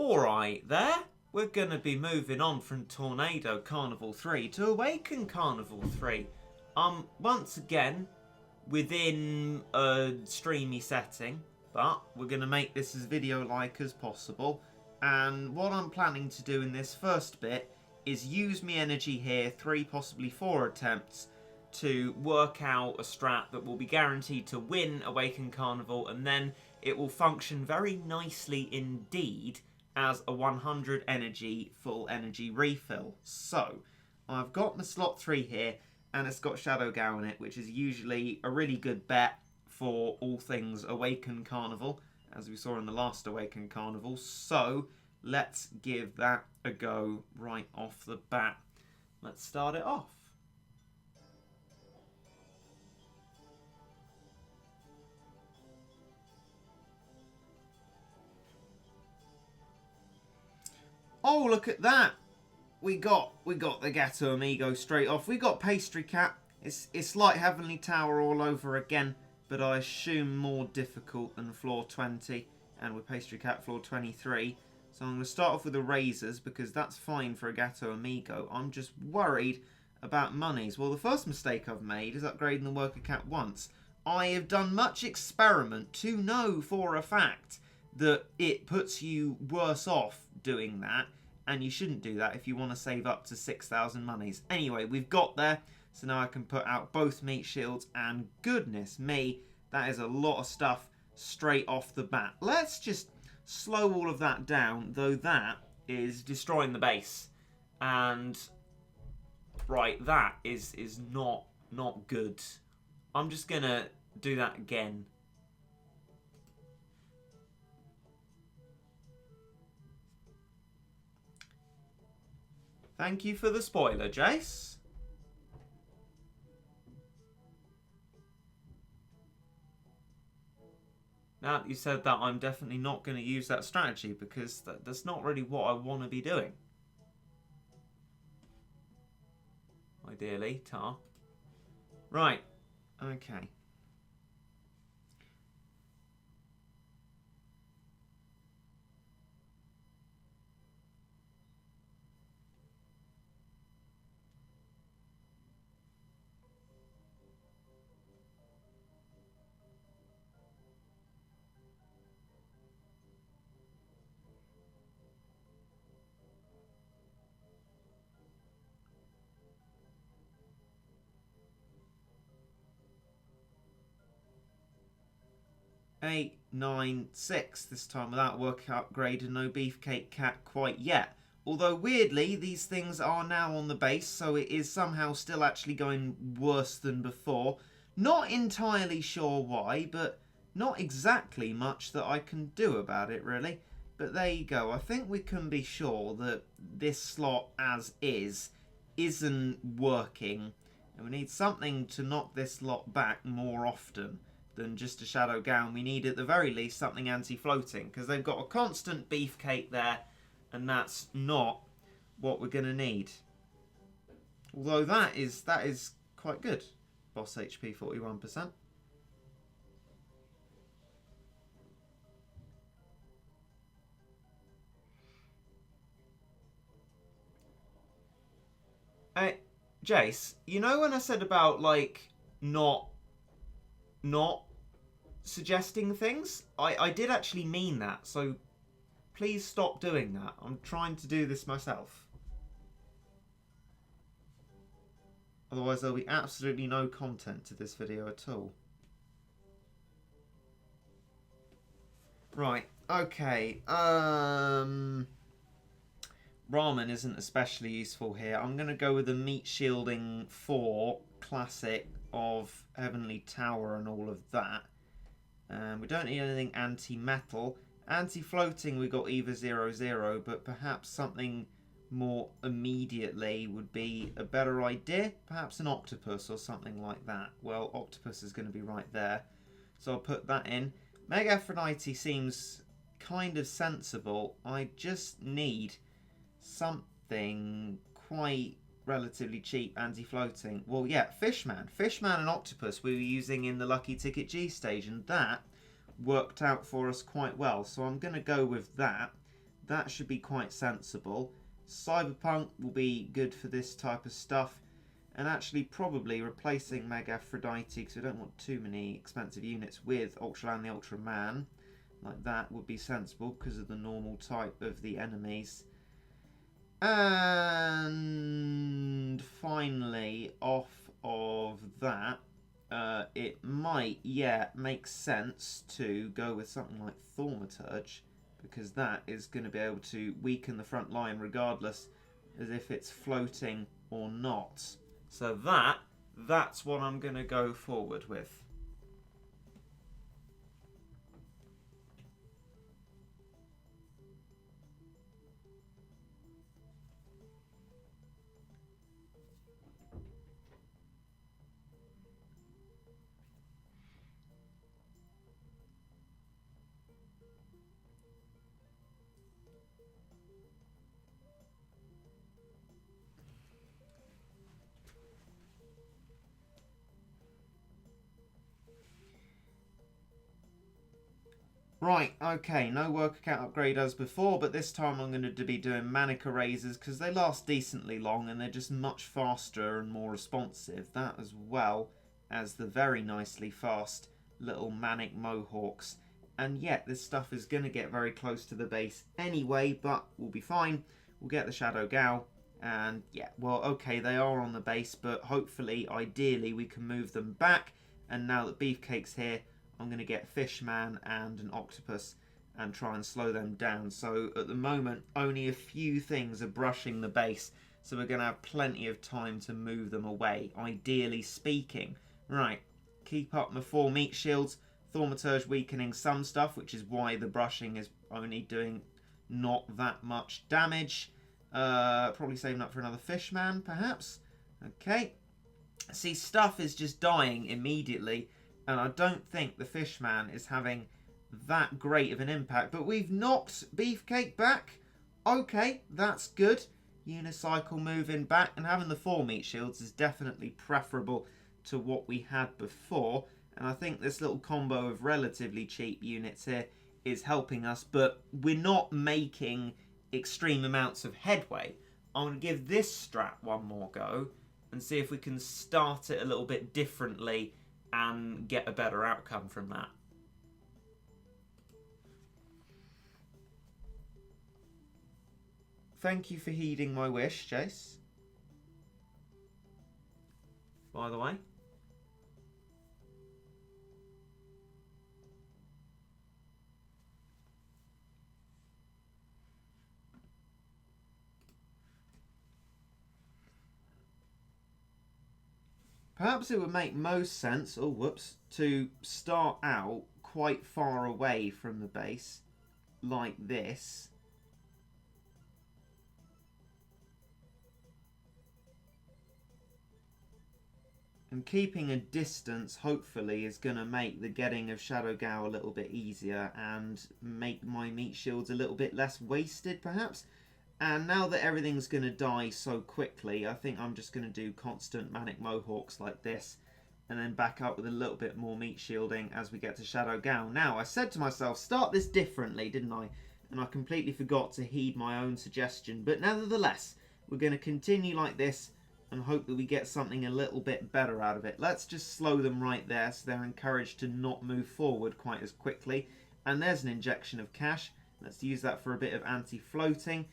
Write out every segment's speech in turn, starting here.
Alright there, we're going to be moving on from Tornado Carnival 3 to Awakened Carnival 3. Once again, within a streamy setting, but we're going to make this as video-like as possible. And what I'm planning to do in this first bit is use my energy here, 3, possibly 4 attempts, to work out a strat that will be guaranteed to win Awakened Carnival, and then it will function very nicely indeed as a 100 energy full energy refill. So I've got my slot 3 here, and it's got Shadow Gao in it, which is usually a really good bet for all things Awakened Carnival, as we saw in the last Awakened Carnival. So let's give that a go right off the bat. Let's start it off. Oh, look at that! We got the Gato Amigo straight off. We got Pastry Cat. It's like Heavenly Tower all over again, but I assume more difficult than floor 20, and with Pastry Cat floor 23. So I'm going to start off with the Razors, because that's fine for a Gato Amigo. I'm just worried about monies. Well, the first mistake I've made is upgrading the Worker Cat once. I have done much experiment to know for a fact that it puts you worse off doing that, and you shouldn't do that if you want to save up to 6,000 monies. Anyway, we've got there, so now I can put out both meat shields, and goodness me, that is a lot of stuff straight off the bat. Let's just slow all of that down, though that is destroying the base, and right, that is not good. I'm just gonna do that again. Thank you for the spoiler, Jace. Now that you said that, I'm definitely not going to use that strategy, because that's not really what I want to be doing. Ideally, Tar. Right, okay. Eight, 9, 6 this time without worker upgrade and no Beefcake Cat quite yet. Although weirdly these things are now on the base, so it is somehow still actually going worse than before. Not entirely sure why, but not exactly much that I can do about it really. But there you go. I think we can be sure that this slot as is isn't working, and we need something to knock this lot back more often than just a Shadow Gown. We need at the very least something anti-floating, because they've got a constant Beefcake there, and that's not what we're going to need. Although that is quite good. Boss HP 41%. Jace, you know when I said about like not suggesting things? I did actually mean that, so please stop doing that. I'm trying to do this myself. Otherwise there'll be absolutely no content to this video at all. Right, okay. Ramen isn't especially useful here. I'm going to go with the meat shielding 4 classic of Heavenly Tower and all of that. We don't need anything anti-metal. Anti-floating we got Eva 00, but perhaps something more immediately would be a better idea. Perhaps an octopus or something like that. Well, octopus is going to be right there, so I'll put that in. Mega Aphrodite seems kind of sensible. I just need something quite relatively cheap anti-floating. Well, yeah, Fishman and Octopus we were using in the Lucky Ticket G stage, and that worked out for us quite well, so I'm going to go with that. That should be quite sensible. Cyberpunk will be good for this type of stuff. And actually probably replacing Mega Aphrodite, because we don't want too many expensive units, with Ultraland the Ultraman. Like that would be sensible because of the normal type of the enemies. And finally, off of that, it might, make sense to go with something like Thaumaturge, because that is going to be able to weaken the front line regardless as if it's floating or not. So that's what I'm going to go forward with. Right, okay, no work account upgrade as before, but this time I'm going to be doing manic erasers because they last decently long and they're just much faster and more responsive. That as well as the very nicely fast little manic mohawks. And yet, this stuff is going to get very close to the base anyway, but we'll be fine. We'll get the Shadow Gal, and yeah, well, okay, they are on the base, but hopefully, ideally, we can move them back. And now that Beefcake's here, I'm going to get Fishman and an Octopus and try and slow them down. So at the moment, only a few things are brushing the base, so we're going to have plenty of time to move them away, ideally speaking. Right, keep up my 4 meat shields. Thaumaturge weakening some stuff, which is why the brushing is only doing not that much damage. Probably saving up for another Fishman, perhaps. Okay. See, stuff is just dying immediately, and I don't think the Fishman is having that great of an impact. But we've knocked Beefcake back. Okay, that's good. Unicycle moving back, and having the 4 meat shields is definitely preferable to what we had before. And I think this little combo of relatively cheap units here is helping us, but we're not making extreme amounts of headway. I'm going to give this strat one more go and see if we can start it a little bit differently and get a better outcome from that. Thank you for heeding my wish, Jace. By the way. Perhaps it would make most sense, to start out quite far away from the base, like this. And keeping a distance, hopefully, is going to make the getting of Shadow Gal a little bit easier and make my meat shields a little bit less wasted, perhaps. And now that everything's going to die so quickly, I think I'm just going to do constant Manic Mohawks like this, and then back up with a little bit more meat shielding as we get to Shadow Gal. Now, I said to myself, start this differently, didn't I? And I completely forgot to heed my own suggestion. But nevertheless, we're going to continue like this and hope that we get something a little bit better out of it. Let's just slow them right there so they're encouraged to not move forward quite as quickly. And there's an injection of cash. Let's use that for a bit of anti-floating.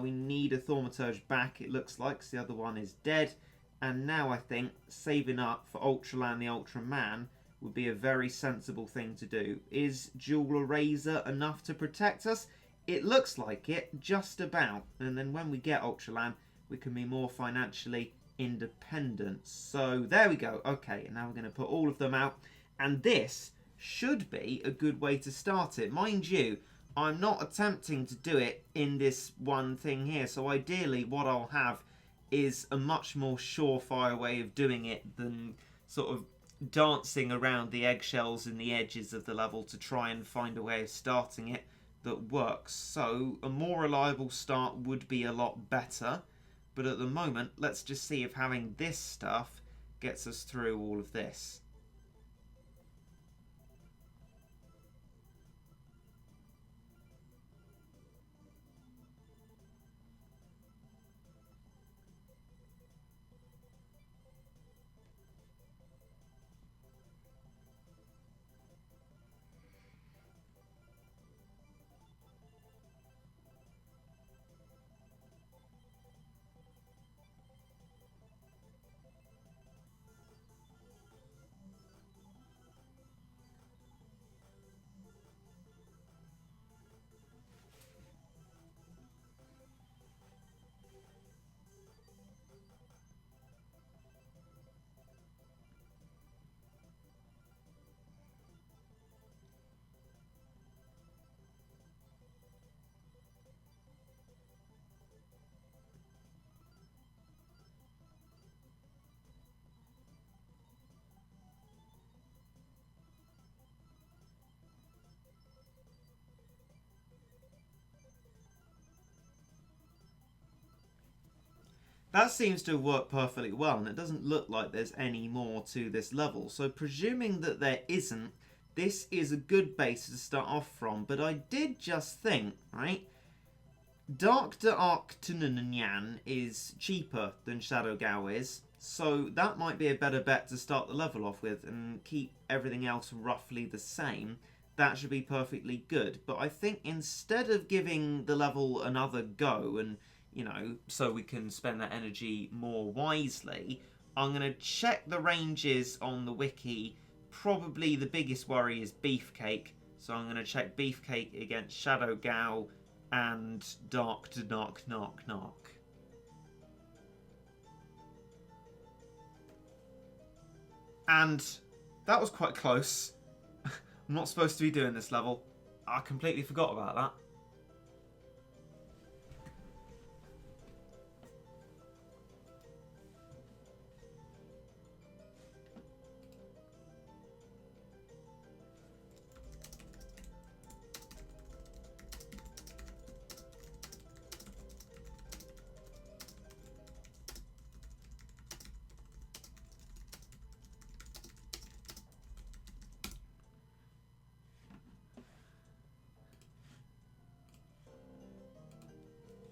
We need a Thaumaturge back, it looks like, because the other one is dead. And now I think saving up for Ultraland the Ultraman would be a very sensible thing to do. Is Dual Eraser enough to protect us? It looks like it, just about. And then when we get Ultraland, we can be more financially independent. So there we go. Okay, and now we're going to put all of them out. And this should be a good way to start it. Mind you, I'm not attempting to do it in this one thing here. So ideally, what I'll have is a much more surefire way of doing it than sort of dancing around the eggshells and the edges of the level to try and find a way of starting it that works. So a more reliable start would be a lot better. But at the moment, let's just see if having this stuff gets us through all of this. That seems to work perfectly well, and it doesn't look like there's any more to this level. So presuming that there isn't, this is a good base to start off from. But I did just think, right, Dark D'Arc is cheaper than Shadow Gao is, so that might be a better bet to start the level off with and keep everything else roughly the same. That should be perfectly good. But I think instead of giving the level another go and, you know, so we can spend that energy more wisely, I'm going to check the ranges on the wiki. Probably the biggest worry is Beefcake, so I'm going to check Beefcake against Shadow Gao and Dark to Knock. And that was quite close. I'm not supposed to be doing this level. I completely forgot about that.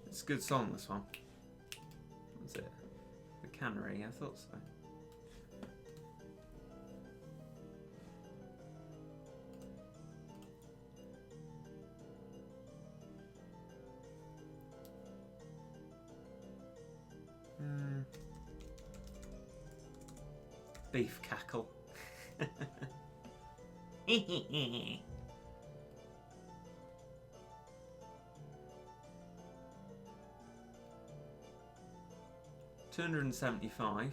It's a good song, this one. What's it? The Cannery, I thought so. Beef cackle. $275.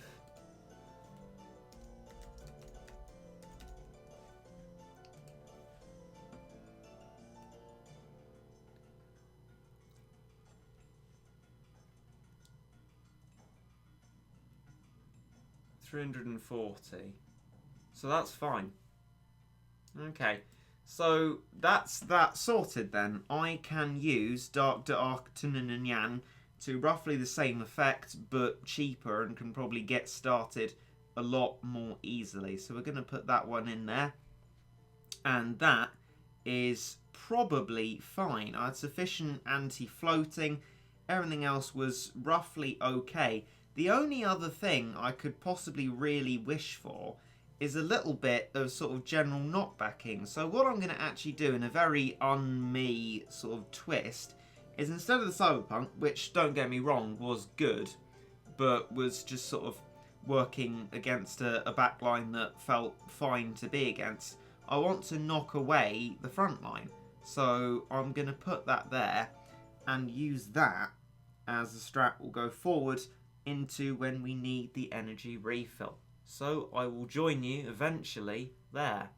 $340. So that's fine. Okay. So that's that sorted then. I can use Dark D'Arc to roughly the same effect, but cheaper, and can probably get started a lot more easily. So we're going to put that one in there. And that is probably fine. I had sufficient anti-floating. Everything else was roughly okay. The only other thing I could possibly really wish for is a little bit of sort of general knockbacking. So what I'm going to actually do in a very un-me sort of twist is, instead of the Cyberpunk, which, don't get me wrong, was good, but was just sort of working against a backline that felt fine to be against, I want to knock away the front line. So I'm going to put that there and use that as the strat will go forward into when we need the energy refill. So I will join you eventually there.